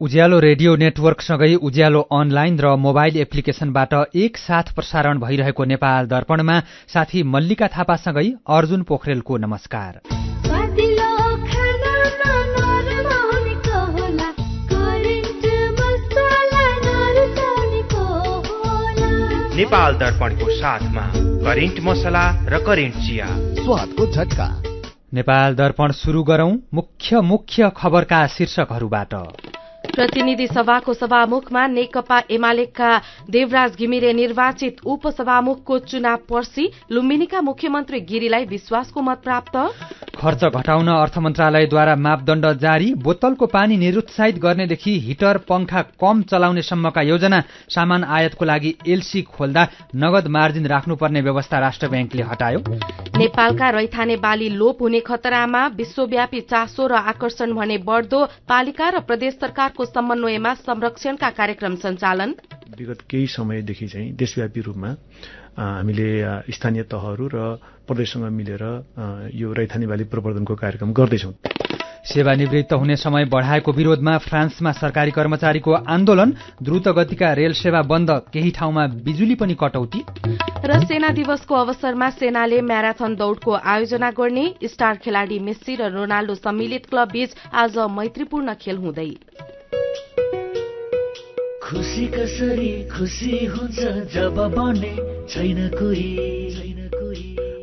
उज्यालो radio नेटवर्कसँगै उज्यालो online र mobile एप्लिकेशनबाट एकसाथ प्रसारण भइरहेको नेपाल दर्पणमा साथी मल्लिका थापासँगै अर्जुन पोखरेलको नमस्कार। नेपाल दर्पणको साथमा करेन्ट मसला र करेन्ट चिया, स्वादको झट्का। नेपाल दर्पण सुरु गरौं मुख्य खबरका शीर्षकहरूबाट। प्रतिनिधि सभाको सभामुखमा नेकपा एमालेका देवराज घिमिरे निर्वाचित, उपसभामुखको चुनाव पर्सी, लुम्बिनीका मुख्यमन्त्री गिरीलाई विश्वासको मत प्राप्त। खर्च घटाउन अर्थ मन्त्रालयद्वारा मापदण्ड जारी, बोतलको पानी निरुत्साहित गर्नेदेखि हिटर पंखा कम चलाउने सम्मका योजना। सामान आयातको लागि एलसी खोल्दा नगद मार्जिन राख्नुपर्ने व्यवस्था राष्ट्र ब्याङ्कले हटायो। नेपालका रैथाने बाली लोप हुने खतरामा, विश्वव्यापी चासो र आकर्षण भने बढ्दो, पालिका र प्रदेश सरकारको समन्वयमा संरक्षणका कार्यक्रम सञ्चालन। विगत केही समयदेखि चाहिँ देशव्यापी रूपमा हामीले स्थानीय तहहरू र प्रदेशसँग मिलेर यो रैथाने बाली प्रवर्धनको कार्यक्रम गर्दैछौँ। सेवानिवृत्त हुने समय बढाएको विरोधमा फ्रान्समा सरकारी कर्मचारीको आन्दोलन, द्रुत गतिका रेल सेवा बन्द, केही ठाउँमा बिजुली पनि कटौती। र सेना दिवसको अवसरमा सेनाले म्याराथन दौडको आयोजना गर्ने। स्टार खेलाडी मेस्सी र रोनाल्डो सम्मिलित क्लब बीच आज मैत्रीपूर्ण खेल हुँदै। खुसी कसरी खुसी हुन्छ जब बन्ने छैन कोही,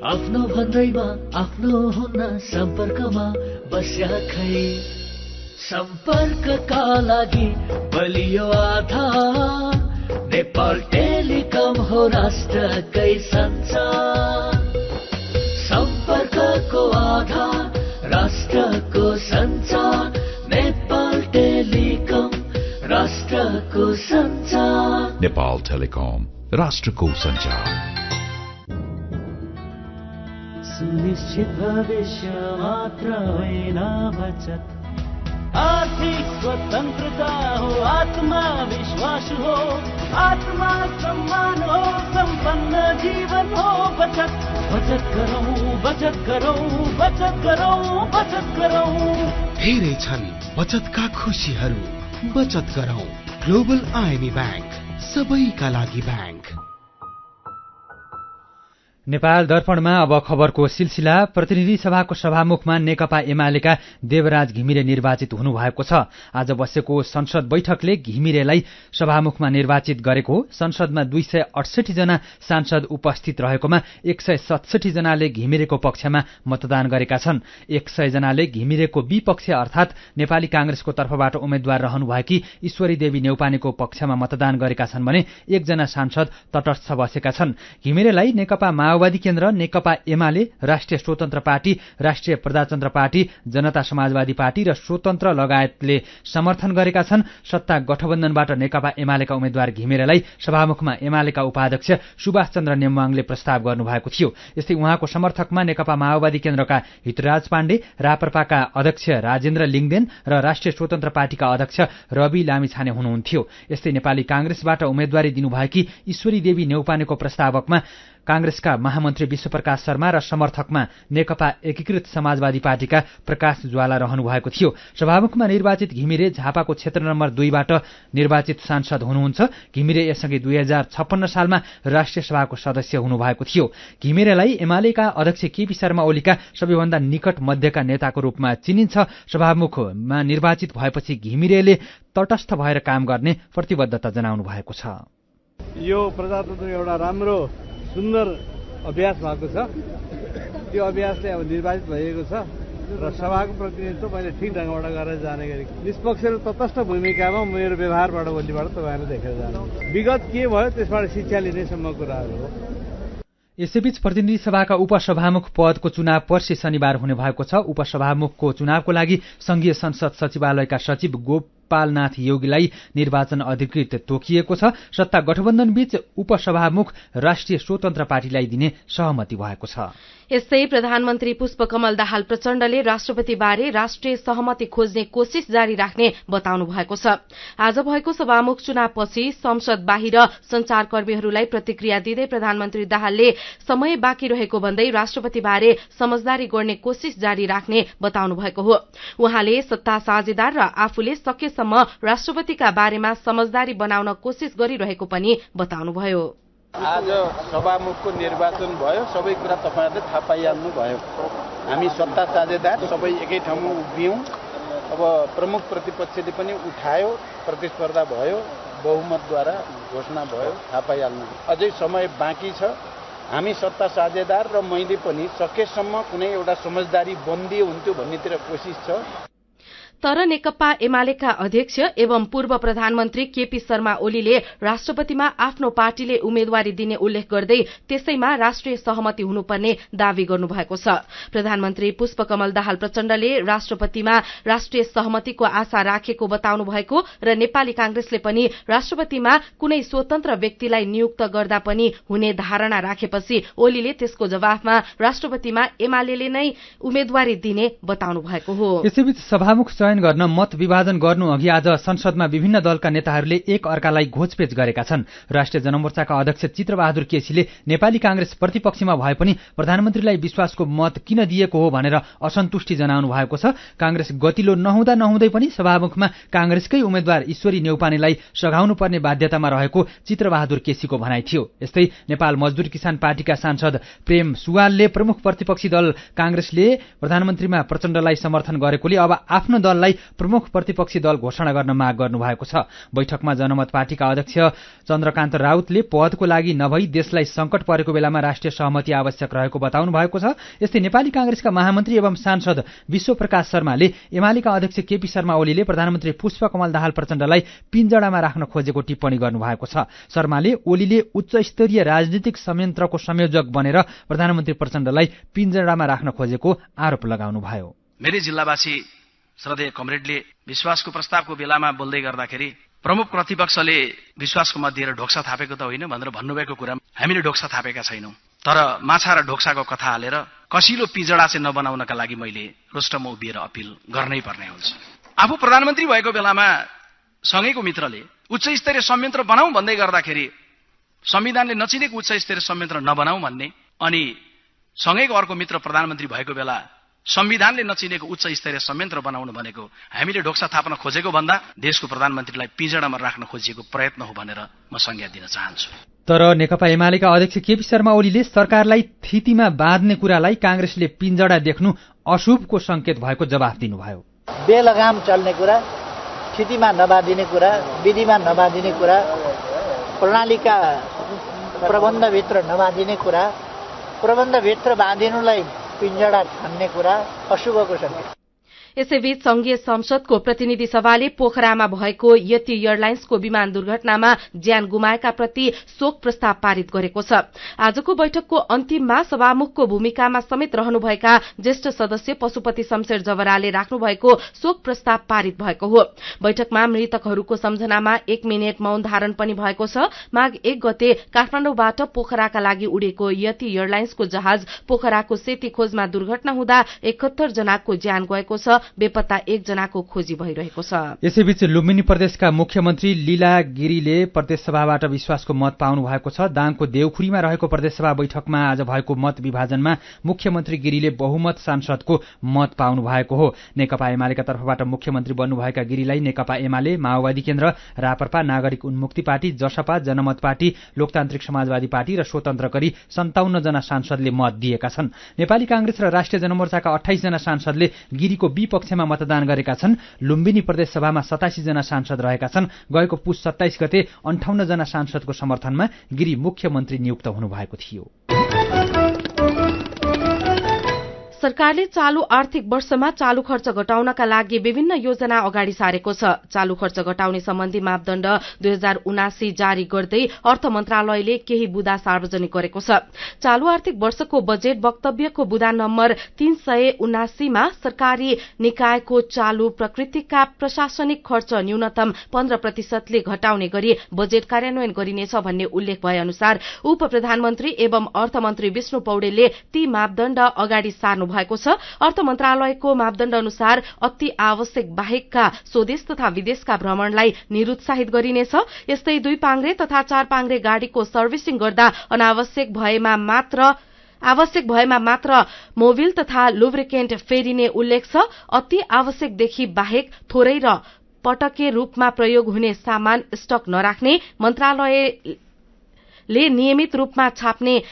आफ्नो भन्दैमा आफ्नो हुन्न सम्पर्कमा बस्या खै। सम्पर्कका लागि बलियो आधार नेपाल टेलिकम हो राष्ट्रकै सञ्चार। सम्पर्कको आधार राष्ट्रको सञ्चार, नेपाल टेलिकम राष्ट्रको सञ्चार। नेपाल टेलिकम राष्ट्रको सञ्चार। सुनिश्चित भविष्य मात्र होइन बचत, आर्थिक स्वतन्त्रता हो, आत्मविश्वास हो, आत्मा सम्मान हो, सम्पन्न जीवन हो। बचत बचत गरौँ, बचत गरौँ, बचत गरौँ, बचत गरौँ। धेरै छन् बचतका खुशीहरू, बचत गरौँ। ग्लोबल आइएमई ब्याङ्क, सबैका लागि ब्याङ्क। नेपाल दर्पणमा अब खबरको सिलसिला। प्रतिनिधि सभाको सभामुखमा नेकपा एमालेका देवराज घिमिरे निर्वाचित हुनुभएको छ। आज बसेको संसद बैठकले घिमिरेलाई सभामुखमा निर्वाचित गरेको हो। संसदमा 268 जना सांसद उपस्थित रहेकोमा 167 जनाले घिमिरेको पक्षमा मतदान गरेका छन्। 100 जनाले घिमिरेको विपक्ष अर्थात नेपाली कांग्रेसको तर्फबाट उम्मेद्वार रहनुभएकी ईश्वरी देवी नेउपानेको पक्षमा मतदान गरेका छन् भने 1 जना सांसद तटस्थ बसेका छन्। घिमिरेलाई नेकपा माओवादी केन्द्र, नेकपा एमाले, राष्ट्रिय स्वतन्त्र पार्टी, राष्ट्रिय प्रजातन्त्र पार्टी, जनता समाजवादी पार्टी र स्वतन्त्र लगायतले समर्थन गरेका छन्। सत्ता गठबन्धनबाट नेकपा एमालेका उम्मेद्वार घिमिरेलाई सभामुखमा एमालेका उपाध्यक्ष सुभाष चन्द्र नेमवाङले प्रस्ताव गर्नुभएको थियो। यस्तै उहाँको समर्थकमा नेकपा माओवादी केन्द्रका हितराज पाण्डे, राप्रपाका अध्यक्ष राजेन्द्र लिङदेन र राष्ट्रिय स्वतन्त्र पार्टीका अध्यक्ष रवि लामिछाने हुनुहुन्थ्यो। यस्तै नेपाली कांग्रेसबाट उम्मेद्वारी दिनुभएकी ईश्वरी देवी नेउपानेको प्रस्तावकमा कांग्रेसका महामन्त्री विश्वप्रकाश शर्मा र समर्थकमा नेकपा एकीकृत समाजवादी पार्टीका प्रकाश ज्वाला रहनु भएको थियो। सभामुखमा निर्वाचित घिमिरे झापाको क्षेत्र नम्बर 2 बाट निर्वाचित सांसद हुनुहुन्छ। घिमिरे यसअघि 2056 सालमा राष्ट्रिय सभाको सदस्य हुनुभएको थियो। घिमिरेलाई एमालेका अध्यक्ष केपी शर्मा ओलीका सबैभन्दा निकट मध्यका नेताको रूपमा चिनिन्छ। सभामुखमा निर्वाचित भएपछि घिमिरेले तटस्थ भएर काम गर्ने प्रतिबद्धता जनाउनु भएको छ। यो प्रजातन्त्र एउटा राम्रो सुन्दर अभ्यास भएको छ। त्यो अभ्यासले अब निर्वाचित भएको छ र सभाको प्रतिनिधित्व मैले ठिक ढङ्गबाट गरेर जाने गरी निष्पक्ष र तटस्थ भूमिकामा मेरो व्यवहारबाट भोलिबाट तपाईँहरूले देखेर जानु। विगत के भयो त्यसबाट शिक्षा लिने सम्म कुराहरू हो। यसैबीच प्रतिनिधि सभाका उपसभामुख पदको चुनाव पर्सि शनिबार हुने भएको छ। उपसभामुखको चुनावको लागि संघीय संसद सचिवालयका सचिव गोपालनाथ योगीलाई निर्वाचन अधिकृत तोकिएको छ। सत्ता गठबन्धन बीच उपसभामुख राष्ट्रिय स्वतन्त्र पार्टीलाई दिने सहमति भएको छ। यस्तै प्रधानमन्त्री पुष्पकमल दाहाल प्रचण्डले राष्ट्रपतिबारे राष्ट्रिय सहमति खोज्ने कोशिश जारी राख्ने बताउनु भएको छ। आज भएको सभामुख चुनावपछि संसद बाहिर संचारकर्मीहरूलाई प्रतिक्रिया दिँदै प्रधानमन्त्री दाहालले समय बाँकी रहेको भन्दै राष्ट्रपतिबारे समझदारी गर्ने कोशिश जारी राख्ने बताउनु भएको हो। उहाँले सत्ता साझेदार र आफूले सकेसम्म राष्ट्रपतिका बारेमा समझदारी बनाउन कोशिश गरिरहेको पनि बताउनुभयो। आज सभामुखको निर्वाचन भयो, सबै कुरा तपाईहरुले थाहा पाइहाल्नु भयो। हामी सत्ता साझेदार सबै एकै ठाउँमा उभियौं। अब प्रमुख प्रतिपक्षले पनि उठायो, प्रतिस्पर्धा भयो, बहुमतद्वारा घोषणा भयो, थाहा पाइहाल्नु। अझै समय बाँकी छ। हामी सत्ता साझेदार र मैले पनि सकेसम्म कुनै एउटा समझदारी बन्दी हुन्थ्यो भन्नेतिर कोशिश छ। तर नेकपा एमालेका अध्यक्ष एवं पूर्व प्रधानमन्त्री केपी शर्मा ओलीले राष्ट्रपतिमा आफ्नो पार्टीले उम्मेदवारी दिने उल्लेख गर्दै त्यसैमा राष्ट्रिय सहमति हुनुपर्ने दावी गर्नुभएको छ। प्रधानमन्त्री पुष्पकमल दाहाल प्रचण्डले राष्ट्रपतिमा राष्ट्रिय सहमतिको आशा राखेको बताउनु भएको र नेपाली कांग्रेसले पनि राष्ट्रपतिमा कुनै स्वतन्त्र व्यक्तिलाई नियुक्त गर्दा पनि हुने धारणा राखेपछि ओलीले त्यसको जवाफमा राष्ट्रपतिमा एमालेले नै उम्मेदवारी दिने बताउनु भएको हो। यसैबीच सभामुख चयन गर्न मत विभाजन गर्नु अघि आज संसदमा विभिन्न दलका नेताहरूले एक अर्कालाई घोचपेच गरेका छन्। राष्ट्रिय जनमोर्चाका अध्यक्ष चित्रबहादुर केसीले नेपाली कांग्रेस प्रतिपक्षमा भए पनि प्रधानमन्त्रीलाई विश्वासको मत किन दिएको हो भनेर असन्तुष्टि जनाउनु भएको छ। कांग्रेस गतिलो नहुँदै पनि सभामुखमा कांग्रेसकै उम्मेद्वार ईश्वरी न्यौपानेलाई सघाउनु पर्ने बाध्यतामा रहेको चित्रबहादुर केसीको भनाइ थियो। यस्तै नेपाल मजदुर किसान पार्टीका सांसद प्रेम सुवालले प्रमुख प्रतिपक्षी दल कांग्रेसले प्रधानमन्त्रीमा प्रचण्डलाई समर्थन गरेकोले अब आफ्नो दललाई प्रमुख प्रतिपक्षी दल घोषणा गर्न माग गर्नुभएको छ। बैठकमा जनमत पार्टीका अध्यक्ष चन्द्रकान्त राउतले पदको लागि नभई देशलाई संकट परेको बेलामा राष्ट्रिय सहमति आवश्यक रहेको बताउनु भएको छ। यस्तै नेपाली कांग्रेसका महामन्त्री एवं सांसद विश्वप्रकाश शर्माले एमालेका अध्यक्ष केपी शर्मा ओलीले प्रधानमन्त्री पुष्पकमल दाहाल प्रचण्डलाई पिञ्जडामा राख्न खोजेको टिप्पणी गर्नुभएको छ। शर्माले ओलीले उच्च स्तरीय राजनीतिक संयन्त्रको संयोजक बनेर प्रधानमन्त्री प्रचण्डलाई पिञ्जडामा राख्न खोजेको आरोप लगाउनुभयो। मेरै जिल्लावासी श्रद्धेय कमरेडले विश्वासको प्रस्तावको बेलामा बोल्दै गर्दाखेरि प्रमुख प्रतिपक्षले विश्वासको मत दिएर ढोक्सा थापेको त होइन भनेर भन्नुभएको कुरा हामीले ढोक्सा थापेका छैनौं। तर माछा र ढोक्साको कथा हालेर कसिलो पिजडा चाहिँ नबनाउनका लागि मैले रोस्टमा उभिएर अपिल गर्नै पर्ने हुन्छ। आफू प्रधानमन्त्री भएको बेलामा सँगैको मित्रले उच्च स्तरीय संयन्त्र बनाऊ भन्दै गर्दाखेरि संविधानले नचिनेको उच्च स्तरीय संयन्त्र नबनाऊ भन्ने अनि सँगैको अर्को मित्र प्रधानमन्त्री भएको बेला संविधानले नचिनेको उच्च स्तरीय संयन्त्र बनाउनु भनेको हामीले ढोक्सा थाप्न खोजेको भन्दा देशको प्रधानमन्त्रीलाई पिँजडामा राख्न खोजिएको प्रयत्न हो भनेर म संज्ञा दिन चाहन्छु। तर नेकपा एमालेका अध्यक्ष केपी शर्मा ओलीले सरकारलाई थितिमा बाँध्ने कुरालाई कांग्रेसले पिँजडा देख्नु अशुभको संकेत भएको जवाफ दिनुभयो। बेलगाम चल्ने कुरा, थितिमा नबाँधिने कुरा, विधिमा नबाँधिने कुरा, प्रणालीका प्रबन्धभित्र नबाँधिने कुरा, प्रबन्धभित्र बाँधिनुलाई पिञ्जडा ठान्ने कुरा अशुभको संकेत। यसैबीच संघीय संसदको प्रतिनिधि सभाले पोखरामा भएको यति एयरलाइन्सको विमान दुर्घटनामा ज्यान गुमाएका प्रति शोक प्रस्ताव पारित गरेको छ। आजको बैठकको अन्तिममा सभामुखको भूमिकामा समेत रहनुभएका ज्येष्ठ सदस्य पशुपति शमशेर जवराले राख्नु भएको शोक प्रस्ताव पारित भएको हो। बैठकमा मृतकहरूको सम्झनामा 1 मिनेट मौन धारण पनि भएको छ। माघ 1 गते काठमाडौँबाट पोखराका लागि उडेको यति एयरलाइन्सको जहाज पोखराको सेती खोजमा दुर्घटना हुँदा 71 जनाको ज्यान गएको छ। बेपत्ता 1 जनाको खोजी भइरहेको छ। यसैबीच लुम्बिनी प्रदेशका मुख्यमन्त्री लीला गिरीले प्रदेशसभाबाट विश्वासको मत पाउनु भएको छ। दाङको देउखुरीमा रहेको प्रदेशसभा बैठकमा आज भएको मत विभाजनमा मुख्यमन्त्री गिरीले बहुमत सांसदको मत पाउनु भएको हो। नेकपा एमालेका तर्फबाट मुख्यमन्त्री बन्नुभएका गिरीलाई नेकपा एमाले, माओवादी केन्द्र, राप्रपा, नागरिक उन्मुक्ति पार्टी, जसपा, जनमत पार्टी, लोकतान्त्रिक समाजवादी पार्टी र स्वतन्त्र गरी 57 जना सांसदले मत दिएका छन्। नेपाली कांग्रेस र राष्ट्रिय जनमोर्चाका 28 जना सांसदले गिरीको विपक्षमा मतदान गरेका छन्। लुम्बिनी प्रदेशसभामा 87 जना सांसद रहेका छन्। गएको पुस 27 गते 58 जना सांसदको समर्थनमा गिरी मुख्यमन्त्री नियुक्त हुनुभएको थियो। सरकारले चालू आर्थिक वर्षमा चालू खर्च घटाउनका लागि विभिन्न योजना अगाडि सारेको छ। चालू खर्च घटाउने सम्बन्धी मापदण्ड 2079 जारी गर्दै अर्थ मन्त्रालयले केही बुँदा सार्वजनिक गरेको छ। चालू आर्थिक वर्षको बजेट वक्तव्यको बुँदा नम्बर 379 मा सरकारी निकायको चालू प्रकृतिका प्रशासनिक खर्च न्यूनतम 15% ले घटाउने गरी बजेट कार्यान्वयन गरिनेछ भन्ने उल्लेख भए अनुसार उप प्रधानमन्त्री एवं अर्थमन्त्री विष्णु पौडेलले ती मापदण्ड अगाडि सार्नु भएको छ। अर्थ मन्त्रालयको मापदण्ड अनुसार अति आवश्यक बाहेकका स्वदेश तथा विदेशका भ्रमणलाई निरुत्साहित गरिनेछ। यस्तै 2 पाङ्ग्रे तथा 4 पाङ्ग्रे गाड़ीको सर्भिसिङ गर्दा आवश्यक भएमा मात्र मोबिल तथा लुब्रिकेन्ट फेरिने उल्लेख छ। अति आवश्यकदेखि बाहेक थोरै र पटके रूपमा प्रयोग हुने सामान स्टक नराख्ने, मन्त्रालयले नियमित रूपमा छाप्ने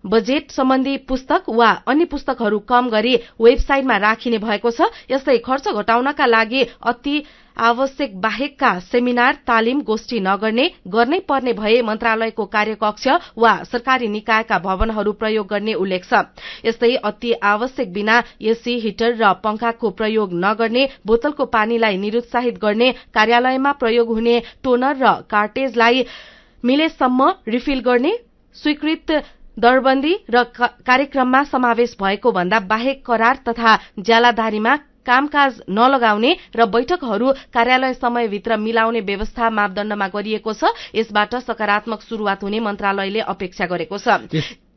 बजेट सम्बन्धी पुस्तक वा अन्य पुस्तकहरू कम गरी वेबसाइटमा राखिने भएको छ। यस्तै खर्च घटाउनका लागि अति आवश्यक बाहेकका सेमिनार तालिम गोष्ठी गर्नै पर्ने भए मन्त्रालयको कार्यकक्ष वा सरकारी निकायका भवनहरू प्रयोग गर्ने उल्लेख छ। यस्तै अति आवश्यक बिना एसी, हिटर र पंखाको प्रयोग नगर्ने, बोतलको पानीलाई निरुत्साहित गर्ने, कार्यालयमा प्रयोग हुने टोनर र कार्टेजलाई मिलेसम्म रिफिल गर्ने, स्वीकृत दरबन्दी र कार्यक्रममा समावेश भएको भन्दा बाहेक करार तथा ज्यालादारीमा कामकाज नलगाउने र बैठकहरू कार्यालय समयभित्र मिलाउने व्यवस्था मापदण्डमा गरिएको छ। यसबाट सकारात्मक शुरूआत हुने मन्त्रालयले अपेक्षा गरेको छ।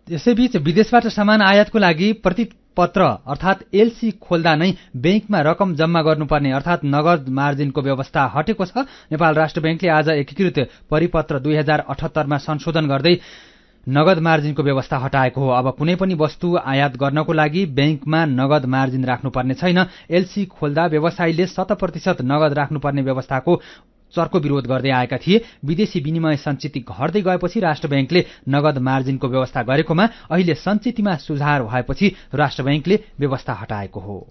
यसैबीच विदेशबाट सामान आयातको लागि प्रतिपत्र अर्थात एलसी खोल्दा नै बैंकमा रकम जम्मा गर्नुपर्ने अर्थात नगद मार्जिनको व्यवस्था हटेको छ। नेपाल राष्ट्र बैंकले आज एकीकृत परिपत्र 2078 मा संशोधन गर्दै नगद मार्जिनको व्यवस्था हटाएको हो। अब कुनै पनि वस्तु आयात गर्नको लागि बैंकमा नगद मार्जिन राख्नुपर्ने छैन। एलसी खोल्दा व्यवसायीले 100% नगद राख्नुपर्ने व्यवस्थाको चर्को विरोध गर्दै आएका थिए। विदेशी विनिमय सञ्चित घट्दै गएपछि राष्ट्र बैंकले नगद मार्जिनको व्यवस्था गरेकोमा अहिले सञ्चितमा सुधार भएपछि राष्ट्र बैंकले व्यवस्था हटाएको हो।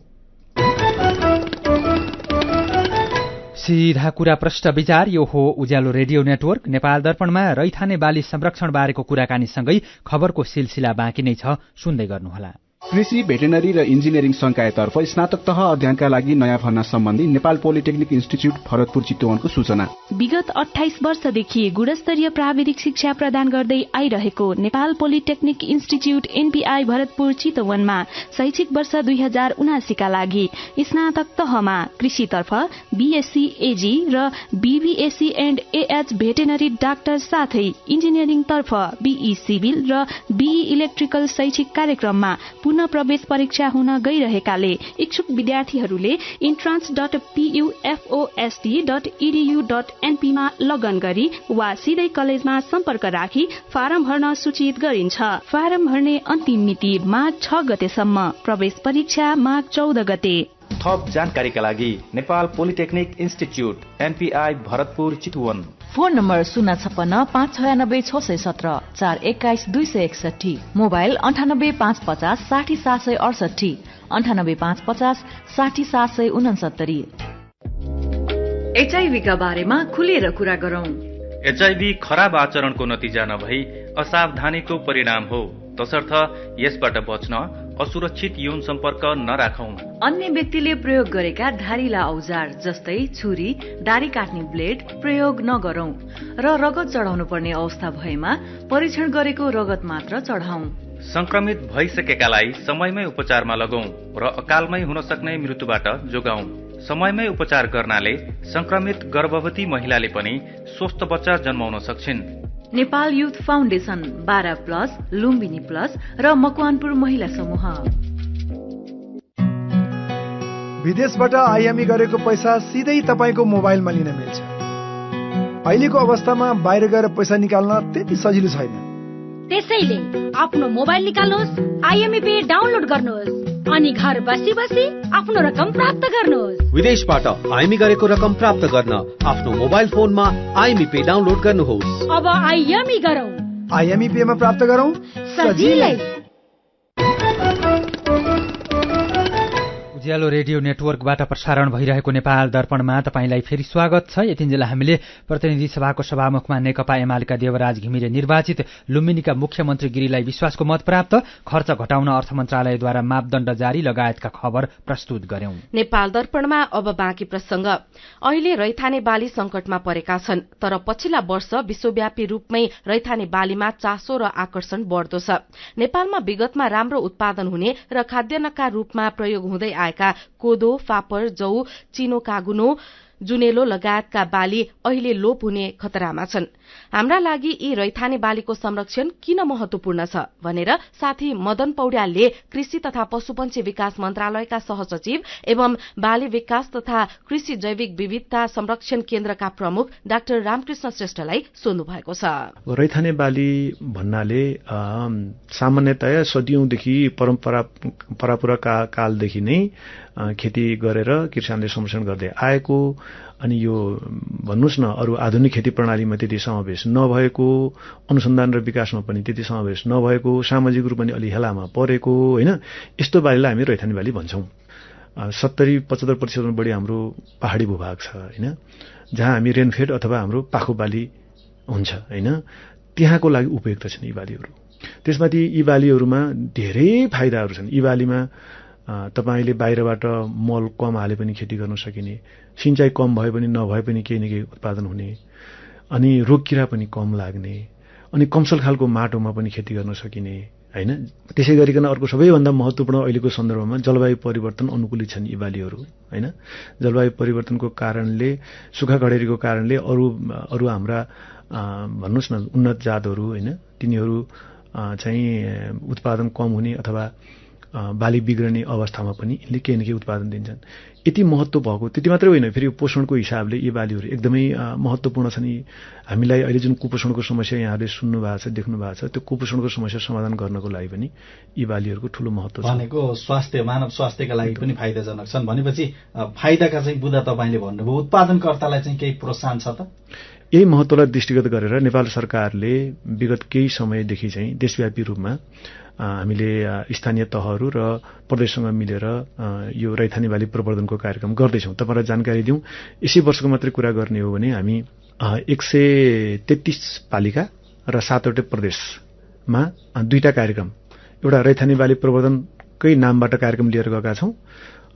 सीधा कुरा प्रश्न विचार, यो हो उज्यालो रेडियो नेटवर्क। नेपाल दर्पणमा रैथाने बाली संरक्षण बारेको कुराकानीसँगै खबरको सिलसिला बाँकी नै छ, सुन्दै गर्नुहोला। कृषि, भेटेनरी र इन्जिनियरिङ संकायतर्फ स्नातक तह अध्ययनका लागि नयाँ भर्ना सम्बन्धी नेपाल पोलिटेक्निक इन्स्टिच्युट भरतपुर चितवनको सूचना। विगत 28 वर्षदेखि गुणस्तरीय प्राविधिक शिक्षा प्रदान गर्दै आइरहेको Nepal polytechnic institute NPI Bharatpur चितवनमा शैक्षिक वर्ष 2079 का लागि स्नातक तहमा कृषितर्फ बीएससी एजी र BVSc and AH veterinary doctor साथै इन्जिनियरिङ तर्फ बीई सिभिल र बीई इलेक्ट्रिकल शैक्षिक कार्यक्रममा पुनः प्रवेश परीक्षा हुन गइरहेकाले इच्छुक विद्यार्थीहरूले entrance.pufosd.edu.np मा लगन गरी वा सिधै कलेजमा सम्पर्क राखी फारम भर्न सूचित गरिन्छ। फारम भर्ने अन्तिम मिति माघ 6 गतेसम्म, प्रवेश परीक्षा माघ 14 गते। थप जानकारीका लागि Nepal polytechnic institute NPI Bharatpur Chitwan. Phone number 056 596 667 421 261, mobile 98 550 60 768, 98 550 60 769। HIV का बारेमा खुलेर कुरा गरौं। एचआईभी खराब आचरणको नतिजा नभई असावधानीको परिणाम हो, तसर्थ यसबाट बच्न असुरक्षित यौन सम्पर्क नराखौं। अन्य व्यक्तिले प्रयोग गरेका धारिला औजार जस्तै छुरी, दारी काट्ने ब्लेड प्रयोग नगरौं र रगत चढाउनु पर्ने अवस्था भएमा परीक्षण गरेको रगत मात्र चढाउँ। संक्रमित भइसकेकालाई समयमै उपचारमा लगौं र अकालमै हुन सक्ने मृत्युबाट जोगाउँ। समयमै उपचार गर्नाले संक्रमित गर्भवती महिलाले पनि स्वस्थ बच्चा जन्माउन सक्छिन्। Nepal youth foundation, 12+ Lumbini plus र मकवानपुर महिला समूह। विदेशबाट आयामी गरेको पैसा सिधै तपाईको मोबाइलमा लिन मिल्छ। अहिलेको अवस्थामा बाहिर गएर पैसा निकाल्न त्यति सजिलो छैन। त्यसैले आफ्नो मोबाइल निकाल्नुहोस्, आईएमई पे डाउनलोड गर्नुहोस् अनि घर बसी बसी आफ्नो रकम प्राप्त गर्नुहोस्। विदेशबाट आईएमई गरेको रकम प्राप्त गर्न आफ्नो मोबाइल फोनमा आईएमई पे डाउनलोड गर्नुहोस्। अब आईएमई गरौँ, आईएमई पे मा प्राप्त गरौँ सजिलै। उज्यालो रेडियो नेटवर्कबाट प्रसारण भइरहेको नेपाल दर्पणमा तपाईंलाई फेरि स्वागत छ। यतिन्जेल हामीले प्रतिनिधि सभाको सभामुखमा नेकपा एमालेका देवराज घिमिरे निर्वाचित, लुम्बिनीका मुख्यमन्त्री गिरीलाई विश्वासको मत प्राप्त, खर्च घटाउन अर्थ मन्त्रालयद्वारा मापदण्ड जारी लगायतका खबर प्रस्तुत गर्यौं। नेपाल दर्पणमा अब बाँकी प्रसंग। अहिले रैथाने बाली संकटमा परेका छन्, तर पछिल्ला वर्ष विश्वव्यापी रूपमै रैथाने बालीमा चासो र आकर्षण बढ्दो छ। नेपालमा विगतमा राम्रो उत्पादन हुने र खाद्यान्नका रूपमा प्रयोग हुँदै आएका कोदो, फापर, जौ, चिनो कागुनो, जुनेलो लगायतका बाली अहिले लोप हुने खतरामा छन्। हाम्रा लागि यी रैथाने बालीको संरक्षण किन महत्वपूर्ण छ भनेर साथी मदन पौड्यालले कृषि तथा पशुपन्छी विकास मन्त्रालयका सहसचिव एवं बाली विकास तथा कृषि जैविक विविधता संरक्षण केन्द्रका प्रमुख डाक्टर रामकृष्ण श्रेष्ठलाई सोध्नु भएको छ। रैथाने बाली भन्नाले सामान्यतया सदियौंदेखि परम्परा कालदेखि नै खेती गरेर किसानले संरक्षण गर्दै आएको, अनि यो भन्नुस् न अरू आधुनिक खेती प्रणालीमा त्यति समावेश नभएको, अनुसन्धान र विकासमा पनि त्यति समावेश नभएको, सामाजिक रूपमा पनि अलि हेलामा परेको हैन, यस्तो बालीलाई हामी रैथाने बाली भन्छौं। 70-75% बढी हाम्रो पहाडी भूभाग छ हैन, जहाँ हामी रेनफेड अथवा हाम्रो पाखो बाली हुन्छ हैन, त्यहाँको लागि उपयुक्त छन् यी बालीहरू। त्यसमाथि यी बालीहरूमा धेरै फाइदाहरू छन्। यी बालीमा तपाईले बाहिरबाट मल कम हाले पनि खेती गर्न सकिने, सिंचाइ कम भए पनि नभए पनि केही न केही उत्पादन हुने, अनि रोग किरा पनि कम लाग्ने, अनि कमसल खालको माटोमा पनि खेती गर्न सकिने हैन। त्यसै गरिकन अर्को सबैभन्दा महत्त्वपूर्ण अहिलेको सन्दर्भमा जलवायु परिवर्तन अनुकूलित छन् यी बालीहरू हैन। जलवायु परिवर्तनको कारणले, सुक्खा खडेरीको कारणले अरू हाम्रा भन्नुस् न उन्नत जातहरू हैन, तिनीहरू चाहिँ उत्पादन कम हुने अथवा बाली बिग्रने अवस्थामा पनि यिनले केही न केही उत्पादन दिन्छन्। यति महत्त्व भएको त्यति मात्रै होइन, फेरि पोषणको हिसाबले यी बालीहरू एकदमै महत्त्वपूर्ण छन्। हामीलाई अहिले जुन कुपोषणको समस्या यहाँले सुन्नु भएको छ, देख्नु भएको छ, त्यो कुपोषणको समस्या समाधान गर्नको लागि पनि यी बालीहरूको ठूलो महत्त्व छ। भनेको स्वास्थ्य, मानव स्वास्थ्यका लागि पनि फाइदाजनक छन् भनेपछि फाइदाका चाहिँ बुदा तपाईँले भन्नुभयो, उत्पादनकर्तालाई चाहिँ केही प्रोत्साहन छ त? यही महत्त्वलाई दृष्टिगत गरेर नेपाल सरकारले विगत केही समयदेखि चाहिँ देशव्यापी रूपमा हामीले स्थानीय तहहरू र प्रदेशसँग मिलेर यो रैथाने बाली प्रवर्धनको कार्यक्रम गर्दैछौँ। तपाईलाई जानकारी दिउँ, यसै वर्षको मात्रै कुरा गर्ने हो भने हामी 133 पालिका र 7वटै प्रदेशमा 2टा कार्यक्रम, एउटा रैथाने बाली प्रवर्धनकै नामबाट कार्यक्रम लिएर गएका छौँ,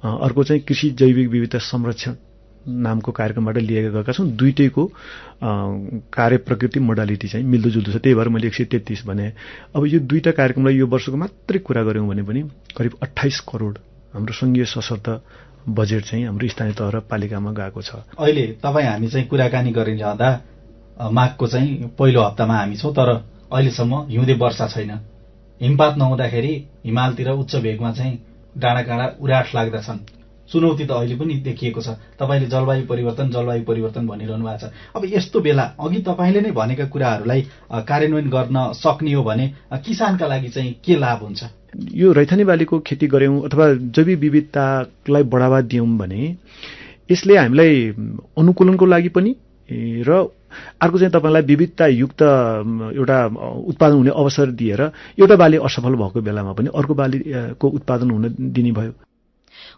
अर्को चाहिँ कृषि जैविक विविधता संरक्षण नामको कार्यक्रमबाट लिएर गएका छौँ। दुईटैको कार्य प्रकृति मोडालिटी चाहिँ मिल्दोजुल्दो छ, त्यही भएर मैले 133 भने। अब यो 2टा कार्यक्रमलाई यो वर्षको मात्रै कुरा गऱ्यौँ भने पनि करिब 28 करोड हाम्रो संघीय सशर्त बजेट चाहिँ हाम्रो स्थानीय तह र पालिकामा गएको छ। अहिले तपाईँ हामी चाहिँ कुराकानी गरिरहँदा माघको चाहिँ पहिलो हप्तामा हामी छौँ, तर अहिलेसम्म हिउँदे वर्षा छैन। हिमपात नहुँदाखेरि हिमालतिर उच्च भेगमा चाहिँ डाँडाकाँडा उराठ लाग्दछन्। चुनौती त अहिले पनि देखिएको छ। तपाईँले जलवायु परिवर्तन भनिरहनु भएको छ। अब यस्तो बेला अघि तपाईँले नै भनेका कुराहरूलाई कार्यान्वयन गर्न सक्ने हो भने किसानका लागि चाहिँ के लाभ हुन्छ? यो रैथाने बालीको खेती गर्यौं अथवा जैविक विविधतालाई बढावा दियौं भने यसले हामीलाई अनुकूलनको लागि पनि र अर्को चाहिँ तपाईलाई विविधता युक्त एउटा उत्पादन हुने अवसर दिएर एउटा बाली असफल भएको बेलामा पनि अर्को बालीको उत्पादन हुन दिने भयो।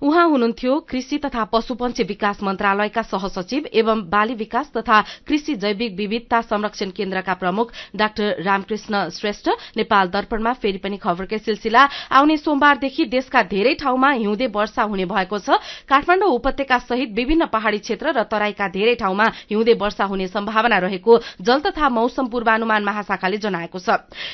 उहाँ हुनुहुन्थ्यो कृषि तथा पशुपन्छी विकास मन्त्रालयका सहसचिव एवं बाली विकास तथा कृषि जैविक विविधता संरक्षण केन्द्रका प्रमुख डाक्टर रामकृष्ण श्रेष्ठ। नेपाल दर्पणमा फेरि पनि खबरकै सिलसिला। आउने सोमबारदेखि देशका धेरै ठाउँमा हिउँदे वर्षा हुने भएको छ। काठमाडौँ उपत्यका सहित विभिन्न पहाड़ी क्षेत्र र तराईका धेरै ठाउँमा हिउँदे वर्षा हुने सम्भावना रहेको जल तथा मौसम पूर्वानुमान महाशाखाले जनाएको छ।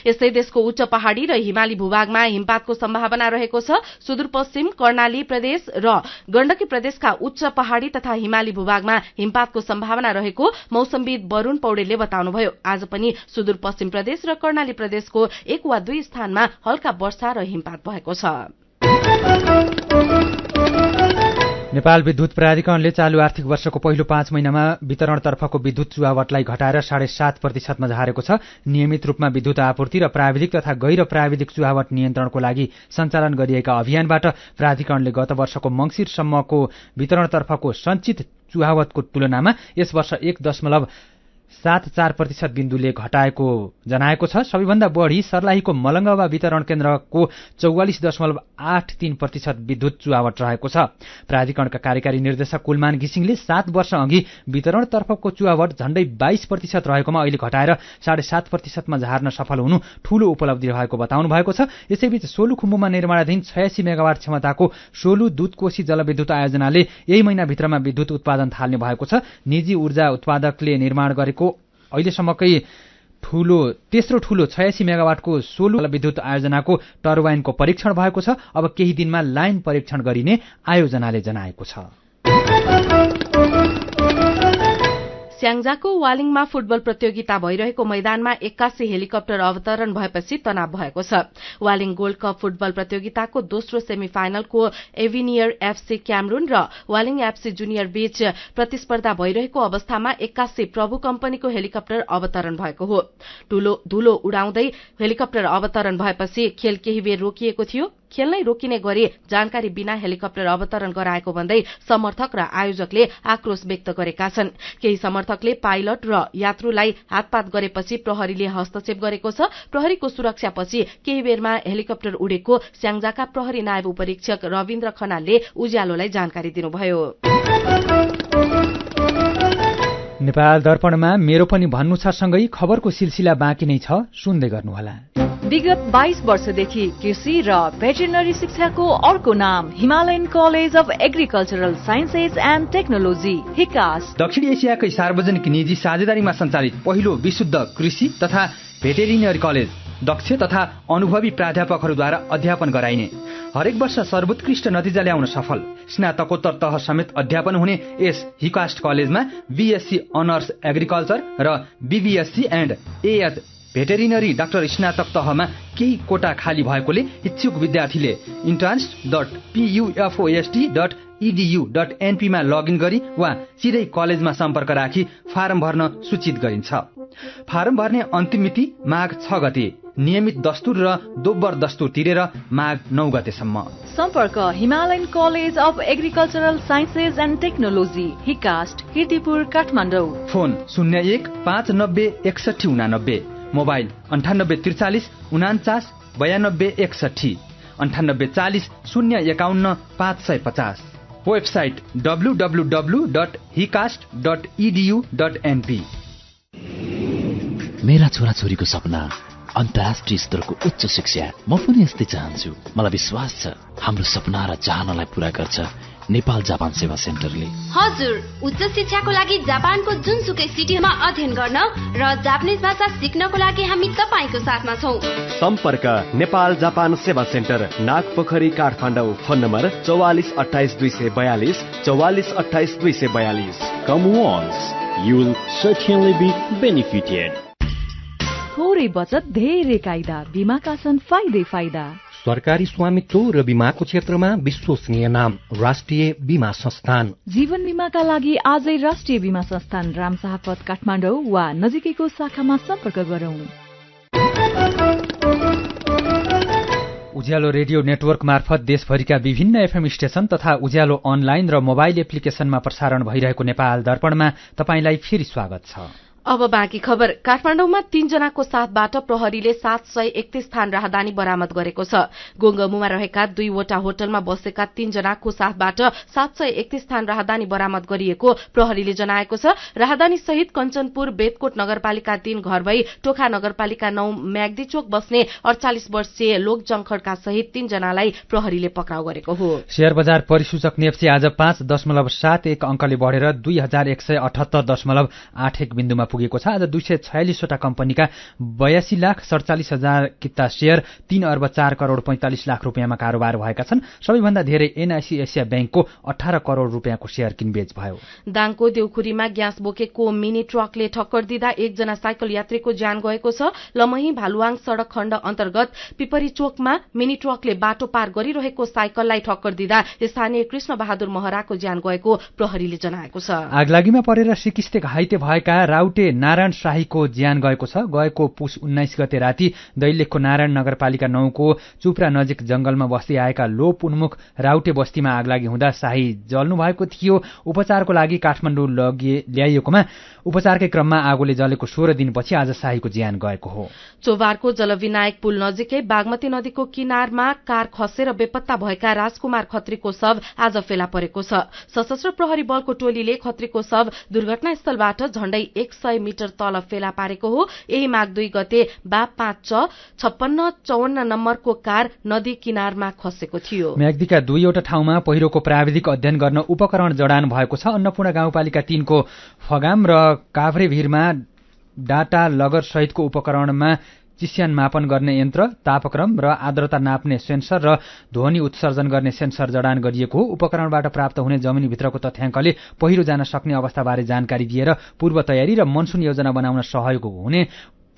यस्तै देशको उच्च पहाड़ी र हिमाली भूभागमा हिमपातको सम्भावना रहेको छ। सुदूरपश्चिम कर्णाली प्रदेश र गण्डकी प्रदेशका उच्च पहाड़ी तथा हिमाली भूभागमा हिमपातको सम्भावना रहेको मौसमविद वरुण पौडेलले बताउनुभयो। आज पनि सुदूरपश्चिम प्रदेश र कर्णाली प्रदेशको 1 वा 2 स्थानमा हल्का वर्षा र हिमपात भएको छ। नेपाल विद्युत प्राधिकरणले चालू आर्थिक वर्षको पहिलो 5 महिनामा वितरणतर्फको विद्युत चुहावटलाई घटाएर 7.5% झारेको छ। नियमित रूपमा विद्युत आपूर्ति र प्राविधिक तथा गैर प्राविधिक चुहावट नियन्त्रणको लागि सञ्चालन गरिएका अभियानबाट प्राधिकरणले गत वर्षको मङ्सिरसम्मको वितरणतर्फको सञ्चित चुहावटको तुलनामा यस वर्ष 1.5 0.74% बिन्दुले घटाएको जनाएको छ। सबैभन्दा बढी सर्लाहीको मलङ्गवा वितरण केन्द्रको 44.83% विद्युत चुहावट रहेको छ। प्राधिकरणका कार्यकारी निर्देशक कुलमान घिसिङले 7 वर्ष अघि वितरणतर्फको चुहावट झण्डै 22% रहेकोमा अहिले घटाएर 7.5%मा झार्न सफल हुनु ठूलो उपलब्धि रहेको बताउनु भएको छ। यसैबीच सोलुखुम्बुमा निर्माणाधीन 86 मेगावाट क्षमताको सोलु दूधकोशी जलविद्युत आयोजनाले यही महिनाभित्रमा विद्युत उत्पादन थाल्ने भएको छ। निजी ऊर्जा उत्पादकले निर्माण गरेको अहिलेसम्मकै तेस्रो ठूलो 86 मेगावाटको सोलु जलविद्युत आयोजनाको टर्बाइनको परीक्षण भएको छ। अब केही दिनमा लाइन परीक्षण गरिने आयोजनाले जनाएको छ। स्याङ्जाको वालिङमा फुटबल प्रतियोगिता भइरहेको मैदानमा 81 हेलिकप्टर अवतरण भएपछि तनाव भएको छ। वालिङ गोल्ड कप फुटबल प्रतियोगिताको दोस्रो सेमिफाइनलको एभिनियर एफसी क्यामरून र वालिङ एफसी जुनियर बीच प्रतिस्पर्धा भइरहेको अवस्थामा 81 प्रभु कम्पनीको हेलिकप्टर अवतरण भएको हो। धुलो उडाउँदै हेलिकप्टर अवतरण भएपछि खेल केही बेर रोकिएको थियो। खेल नै रोकिने गरी जानकारी बिना हेलिकप्टर अवतरण गराएको भन्दै समर्थक र आयोजकले आक्रोश व्यक्त गरेका छन्। केही समर्थकले पाइलट र यात्रुलाई हातपात गरेपछि प्रहरीले हस्तक्षेप गरेको छ। प्रहरीको सुरक्षापछि केही बेरमा हेलिकप्टर उडेको स्याङ्जाका प्रहरी नायब उपरीक्षक रविन्द्र खनालले उज्यालोलाई जानकारी दिनुभयो। नेपाल दर्पणमा मेरो पनि भन्नु छ सँगै खबरको सिलसिला बाँकी नै छ, सुन्दै गर्नुहोला। विगत 22 वर्षदेखि कृषि र भेटेरिनरी शिक्षाको अर्को नाम Himalayan college of agricultural sciences and technology हिकास। दक्षिण एसियाकै सार्वजनिक निजी साझेदारीमा सञ्चालित पहिलो विशुद्ध कृषि तथा भेटेरिनरी कलेज दक्ष तथा अनुभवी प्राध्यापकहरूद्वारा अध्यापन गराइने, हरेक वर्ष सर्वोत्कृष्ट नतिजा ल्याउन सफल स्नातकोत्तर तह समेत अध्यापन हुने यस हिकास्ट कलेजमा बीएससी अनर्स एग्रिकल्चर र BVSc and AH veterinary doctor स्नातक तहमा केही कोटा खाली भएकोले इच्छुक विद्यार्थीले entrance.pufost.edu.np मा लगइन गरी वा सिधै कलेजमा सम्पर्क राखी फारम भर्न सूचित गरिन्छ। फारम भर्ने अन्तिम मिति माघ 6 गते, नियमित दस्तुर र दोब्बर दस्तुर तिरेर माघ 9 गतेसम्म। सम्पर्क Himalayan college of agricultural sciences and technology HICAST Kirtipur Kathmandu. Phone 015961 mobile 9843 49 92 61 9840 051 550। Website www.hicast.edu.np। मेरा छोराछोरीको सपना अन्तर्राष्ट्रिय स्तरको उच्च शिक्षा। म पनि यस्तै चाहन्छु। मलाई विश्वास छ हाम्रो सपना र चाहनालाई पूरा गर्छ नेपाल जापान सेवा सेन्टरले। हजुर, उच्च शिक्षाको लागि जापानको जुनसुकै सिटीमा अध्ययन गर्न र जापानिज भाषा सिक्नको लागि हामी तपाईको साथमा छौं। सम्पर्क Nepal Japan Sewa centre, Nagpokhari Kathmandu. Phone number 4428 242 4428 242। Come once, you will certainly be benefited. थोरै बचत धेरै कायदा, बीमाका छन् फाइदै फाइदा। सरकारी स्वामित्व र बीमाको क्षेत्रमा विश्वसनीय नाम राष्ट्रिय बीमा संस्थान। जीवन बीमाका लागि आजै राष्ट्रिय बीमा संस्थान रामशाहपथ काठमाडौँ वा नजिकैको शाखामा सम्पर्क गरौं। उज्यालो रेडियो नेटवर्क मार्फत देशभरिका विभिन्न एफएम स्टेशन तथा उज्यालो अनलाइन र मोबाइल एप्लिकेशनमा प्रसारण भइरहेको नेपाल दर्पणमा तपाईंलाई फेरि स्वागत छ। अब बाँकी खबर। काठमाडौँमा 3 जनाको साथबाट प्रहरीले 731 थान राहदानी बरामद गरेको छ। गोङ्गमुमा रहेका 2 वटा होटलमा बसेका 3 जनाको साथबाट 731 थान राहदानी बरामद गरिएको प्रहरीले जनाएको छ। राहदानी सहित कञ्चनपुर बेदकोट नगरपालिका 3 घरभई टोखा नगरपालिका 9 म्याग्दी चोक बस्ने 48 वर्षीय लोकजङखडका सहित 3 जनालाई प्रहरीले पक्राउ गरेको हो। शेयर बजार परिसूचक नेप्सी आज 5.71 अंकले बढेर 2178.81 बिन्दुमा पुगेको छ। आज 246 वटा कम्पनीका 82,47,000 किता शेयर 3 अर्ब 4 करोड 45 लाख रुपियाँमा कारोबार भएका छन्। सबैभन्दा धेरै एनआईसी एसिया ब्याङ्कको 18 करोड रुपियाँको शेयर किनबेच भयो। दाङको देउखुरीमा ग्यास बोकेको मिनी ट्रकले ठक्कर दिँदा 1 जना साइकल यात्रीको ज्यान गएको छ। लमही भालुवाङ सड़क खण्ड अन्तर्गत पिपरी चोकमा मिनी ट्रकले बाटो पार गरिरहेको साइकललाई ठक्कर दिँदा स्थानीय कृष्ण बहादुर महराको ज्यान गएको प्रहरीले जनाएको छ। आगलागीमा परेर सिकिस्ते घाइते भएका राउटे नारायण शाहीको ज्यान गएको छ। गएको पुस 19 गते राति दैलेखको नारायण नगरपालिका 9 को चुप्रा नजिक जंगलमा बस्दै आएका लोप उन्मुख राउटे बस्तीमा आगलागी हुँदा शाही जल्नु भएको थियो। उपचारको लागि काठमाडौँ ल्याइएकोमा उपचारकै क्रममा आगोले जलेको 16 दिनपछि आज शाहीको ज्यान गएको हो। चोभारको जलविनायक पुल नजिकै बागमती नदीको किनारमा कार खसेर बेपत्ता भएका राजकुमार खत्रीको शव आज फेला परेको छ। सशस्त्र प्रहरी बलको टोलीले खत्रीको शव दुर्घटनास्थलबाट झण्डै 100 मिटर तल फेला पारेको हो। यही माघ 2 गते बा 55654 नम्बरको कार नदी किनारमा खसेको थियो। म्याग्दीका 2वटा ठाउँमा पहिरोको प्राविधिक अध्ययन गर्न उपकरण जडान भएको छ। अन्नपूर्ण गाउँपालिका 3 को फगाम र काभ्रेभिरमा डाटा लगर सहितको उपकरणमा चिस्यान मापन गर्ने यन्त्र, तापक्रम र आर्द्रता नाप्ने सेन्सर र ध्वनि उत्सर्जन गर्ने सेन्सर जडान गरिएको हो। उपकरणबाट प्राप्त हुने जमिनीभित्रको तथ्याङ्कले पहिरो जान सक्ने अवस्थाबारे जानकारी दिएर पूर्व तयारी र मनसुन योजना बनाउन सहयोग हुने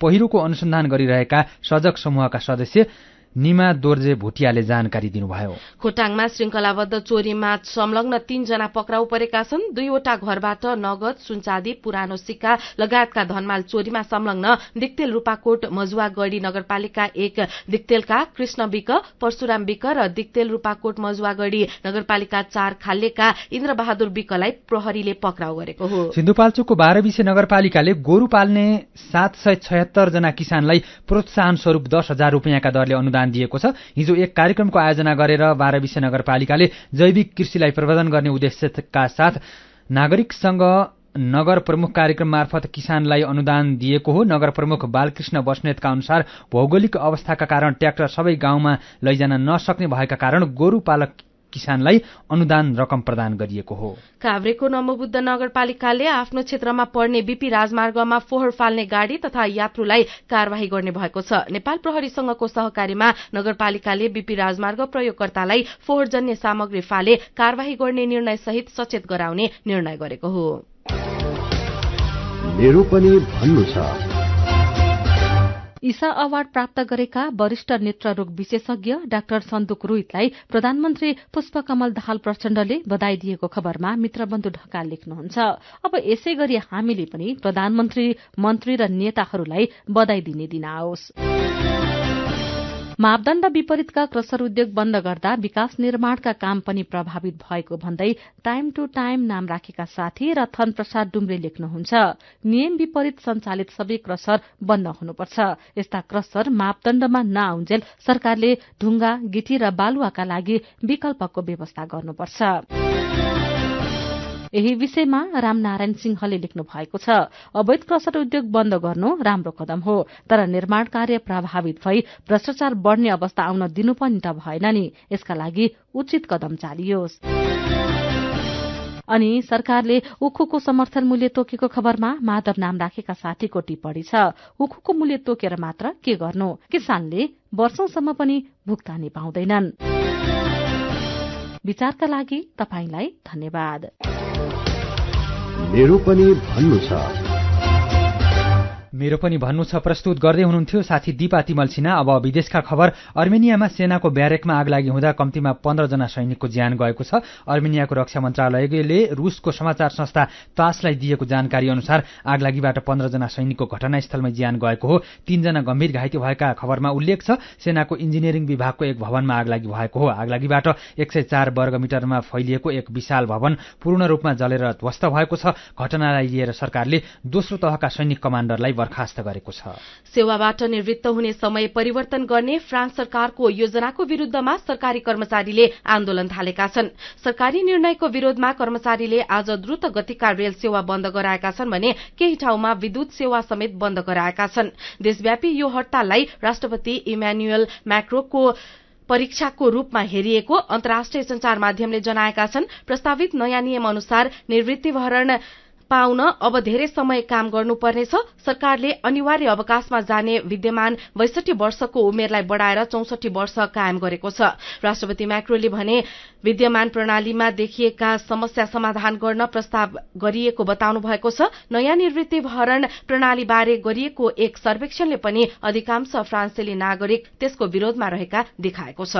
पहिरोको अनुसन्धान गरिरहेका सजग समूहका सदस्य निमा दोर्जे भुटियाले जानकारी दिनुभयो। खोटाङमा श्रृंखलाबद्ध चोरीमा संलग्न 3 जना पक्राउ परेका छन्। 2वटा घरबाट नगद, सुनचाँदी, पुरानो सिक्का लगायतका धनमाल चोरीमा संलग्न दिक्तेल रूपाकोट मजुवागढी नगरपालिका 1 दिक्तेलका कृष्ण विक, परशुराम विक र दिक्तेल रूपाकोट मजुवागढी नगरपालिका 4 खाल्लेका इन्द्रबहादुर विकलाई प्रहरीले पक्राउ गरेको हो। सिन्धुपाल्चोकको 12 नगरपालिकाले गोरु पाल्ने 776 जना किसानलाई प्रोत्साहन स्वरूप 10,000 रुपियाँका दरले अनुदान दिएको छ। हिजो एक कार्यक्रमको आयोजना गरेर 12 नगरपालिकाले जैविक कृषिलाई प्रवर्धन गर्ने उद्देश्यका साथ नागरिकसँग नगर प्रमुख कार्यक्रम मार्फत किसानलाई अनुदान दिएको हो। नगर प्रमुख बालकृष्ण बस्नेतका अनुसार भौगोलिक अवस्थाका कारण ट्र्याक्टर सबै गाउँमा लैजान नसक्ने भएका कारण गोरु पालक किसानलाई अनुदान रकम प्रदान गरिएको हो। काभ्रेको नमोबुद्ध नगरपालिकाले आफ्नो क्षेत्रमा पर्ने बीपी राजमार्गमा फोहोर फाल्ने गाडी तथा यात्रुलाई कार्यवाही गर्ने भएको छ। नेपाल प्रहरीसँगको सहकारीमा नगरपालिकाले बीपी राजमार्ग प्रयोगकर्तालाई फोहोरजन्य सामग्री फाले कार्यवाही गर्ने निर्णय सहित सचेत गराउने निर्णय गरेको हो। मेरो पनि भन्नु छ। ईसा अवार्ड प्राप्त गरेका वरिष्ठ नेत्ररोग विशेषज्ञ डाक्टर सन्दुक रोहितलाई प्रधानमन्त्री पुष्पकमल दाहाल प्रचण्डले बधाई दिएको खबरमा मित्रबन्धु ढकाल लेख्नुहुन्छ। अब यसै गरी हामीले पनि प्रधानमन्त्री, मन्त्री र नेताहरूलाई बधाई दिने दिन आओस्। मापदण्ड विपरीतका क्रसर उद्योग बन्द गर्दा विकास निर्माणका काम पनि प्रभावित भएको भन्दै टाइम टू टाइम नाम राखेका साथी रतन प्रसाद डुम्रे लेख्नुहुन्छ। नियम विपरीत सञ्चालित सबै क्रसर बन्द हुनुपर्छ। यस्ता क्रसर मापदण्डमा नआउन्जेल सरकारले ढुङ्गा, गिटी र बालुवाका लागि विकल्पको व्यवस्था गर्नुपर्छ। यही विषयमा रामनारायण सिंहले लेख्नु भएको छ। अवैध क्रसर उद्योग बन्द गर्नु राम्रो कदम हो, तर निर्माण कार्य प्रभावित भई भ्रष्टाचार बढ्ने अवस्था आउन दिनु पनि त भएन नि। यसका लागि उचित कदम चालियोस्। अनि सरकारले उखुको समर्थन मूल्य तोकेको खबरमा माधव नाम राखेका साथीको टिप्पणी छ। उखुको मूल्य तोकेर मात्र के गर्नु, किसानले वर्षौंसम्म पनि भुक्तानी पाउँदैनन्। विचारका लागि तपाईंलाई धन्यवाद। मेरो पनि भन्नु छ। मेरो पनि भन्नु छ प्रस्तुत गर्दै हुनुहुन्थ्यो साथी दीपा तिमल सिन्हा। अब विदेशका खबर। अर्मेनियामा सेनाको ब्यारेकमा आगलागी हुँदा कम्तीमा 15 जना सैनिकको ज्यान गएको छ। अर्मेनियाको रक्षा मन्त्रालयले रुसको समाचार संस्था तासलाई दिएको जानकारी अनुसार आगलागीबाट 15 जना सैनिकको घटनास्थलमै ज्यान गएको हो। 3 जना गम्भीर घाइते भएका खबरमा उल्लेख छ। सेनाको इन्जिनियरिङ विभागको एक भवनमा आगलागी भएको हो। आगलागीबाट 104 वर्ग मिटरमा फैलिएको एक विशाल भवन पूर्ण रूपमा जलेर ध्वस्त भएको छ। घटनालाई लिएर सरकारले दोस्रो तहका सैनिक कमाण्डरलाई बर्खास्त गरेको छ। सेवाबाट निवृत्त हुने समय परिवर्तन गर्ने फ्रान्स सरकारको योजनाको विरूद्धमा सरकारी कर्मचारीले आन्दोलन थालेका छन्। सरकारी निर्णयको विरोधमा कर्मचारीले आज द्रुत गतिका रेल सेवा बन्द गराएका छन् भने केही ठाउँमा विद्युत सेवा समेत बन्द गराएका छन्। देशव्यापी यो हड़ताललाई राष्ट्रपति इमानुएल मैक्रोको परीक्षाको रूपमा हेरिएको अन्तर्राष्ट्रिय संचार माध्यमले जनाएका छन्। प्रस्तावित नयाँ नियम अनुसार निवृत्तिभरण पाउन अब धेरै समय काम गर्नुपर्नेछ। सरकारले अनिवार्य अवकाशमा जाने विद्यमान 62 वर्षको उमेरलाई बढ़ाएर 64 वर्ष कायम गरेको छ। राष्ट्रपति मैक्रोले भने विद्यमान प्रणालीमा देखिएका समस्या समाधान गर्न प्रस्ताव गरिएको बताउनु भएको छ। नयाँ निवृत्ति भरण प्रणालीबारे गरिएको एक सर्वेक्षणले पनि अधिकांश फ्रान्सेली नागरिक त्यसको विरोधमा रहेका देखाएको छ।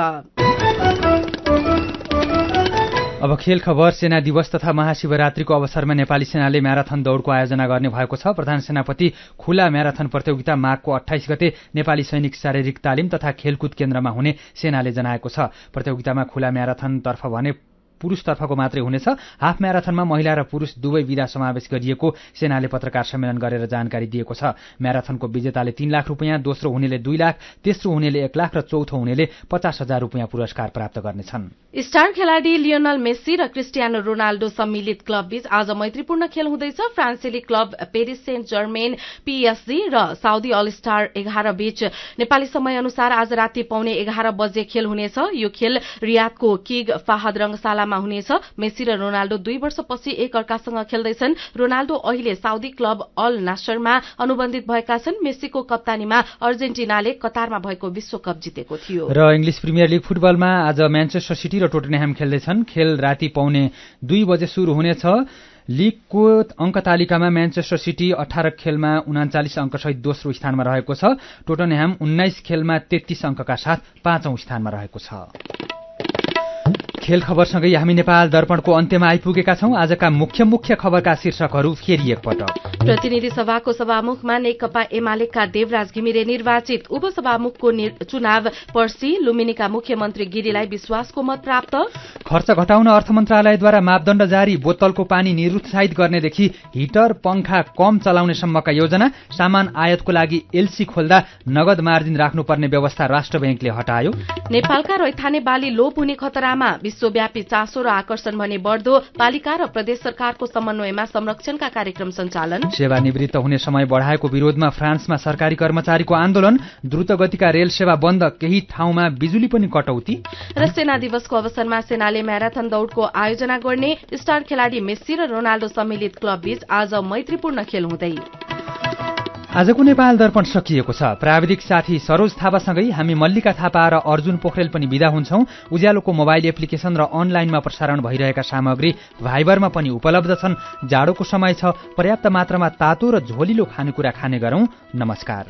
अब खेल खबर। सेना दिवस तथा महाशिवरात्रिको अवसरमा नेपाली सेनाले म्याराथन दौडको आयोजना गर्ने भएको छ। प्रधान सेनापति खुला म्याराथन प्रतियोगिता माघको 28 गते नेपाली सैनिक शारीरिक तालिम तथा खेलकुद केन्द्रमा हुने सेनाले जनाएको छ। प्रतियोगितामा खुला म्याराथनतर्फ भने पुरुषतर्फको मात्रै हुनेछ। हाफ म्याराथनमा महिला र पुरुष दुवै विधा समावेश गरिएको सेनाले पत्रकार सम्मेलन गरेर जानकारी दिएको छ। म्याराथनको विजेताले 3 लाख रुपियाँ, दोस्रो हुनेले 2 लाख, तेस्रो हुनेले 1 लाख र चौथो हुनेले 50,000 रुपियाँ पुरस्कार प्राप्त गर्नेछन्। स्टार खेलाडी लियोनल मेस्सी र क्रिस्टियानो रोनाल्डो सम्मिलित क्लब बीच आज मैत्रीपूर्ण खेल हुँदैछ। फ्रान्सेली club Paris Saint Germain PSG र साउदी अल स्टार 11 बीच नेपाली समय अनुसार आज राति पौने 11 बजे खेल हुनेछ। यो खेल रियादको किग फाहद रंगशालामा हुनेछ। मेस्सी र रोनाल्डो 2 वर्षपछि एक अर्कासँग खेल्दैछन्। रोनाल्डो अहिले साउदी क्लब अल नासरमा अनुबन्धित भएका छन्। मेस्सीको कप्तानीमा अर्जेन्टिनाले कतारमा भएको विश्वकप जितेको थियो। र इङ्ग्लिस प्रिमियर लिग फुटबलमा आज म्यान्चेस्टर सिटी र टोटनह्याम खेल्दैछन्। खेल राति पौने 2 बजे सुरु हुनेछ। लीगको अङ्क तालिकामा म्यान्चेस्टर सिटी 18 खेलमा 39 अङ्कसहित दोस्रो स्थानमा रहेको छ। टोटनह्याम 19 खेलमा 33 अङ्कका साथ 5औं स्थानमा रहेको छ। खेल खबरसँगै हामी नेपाल दर्पणको अन्त्यमा आइपुगेका छौं। आजका मुख्य खबरका शीर्षकहरू फेरि एकपटक। प्रतिनिधि सभाको सभामुखमा नेकपा एमालेका देवराज घिमिरे निर्वाचित। उपसभामुखको चुनाव पर्सी। लुम्बिनीका मुख्यमन्त्री गिरीलाई विश्वासको मत प्राप्त। खर्च घटाउन अर्थ मन्त्रालयद्वारा मापदण्ड जारी। बोतलको पानी निरुत्साहित गर्नेदेखि हिटर पंखा कम चलाउनेसम्मका योजना। सामान आयातको लागि एलसी खोल्दा नगद मार्जिन राख्नुपर्ने व्यवस्था राष्ट्र बैंकले हटायो। नेपालका रैथाने बाली लोप हुने खतरामा। विश्वव्यापी चासो र आकर्षण भने बढ्दो। पालिका र प्रदेश सरकारको समन्वयमा संरक्षणका कार्यक्रम सञ्चालन। सेवानिवृत्त हुने समय बढाएको विरोधमा फ्रान्समा सरकारी कर्मचारीको आन्दोलन। द्रुत गतिका रेल सेवा बन्द। केही ठाउँमा बिजुली पनि कटौती। र सेना दिवसको अवसरमा सेनाले म्याराथन दौडको आयोजना गर्ने। स्टार खेलाडी मेस्सी र रोनाल्डो सम्मिलित क्लब बीच आज मैत्रीपूर्ण खेल हुँदै। आजको नेपाल दर्पण सकिएको छ। प्राविधिक साथी सरोज थापासँगै हामी मल्लिका थापा र अर्जुन पोखरेल पनि विदा हुन्छौं। उज्यालोको मोबाइल एप्लिकेशन र अनलाइनमा प्रसारण भइरहेका सामग्री भाइबरमा पनि उपलब्ध छन्। जाडोको समय छ। पर्याप्त मात्रामा तातो र झोलिलो खानेकुरा खाने गरौं। नमस्कार।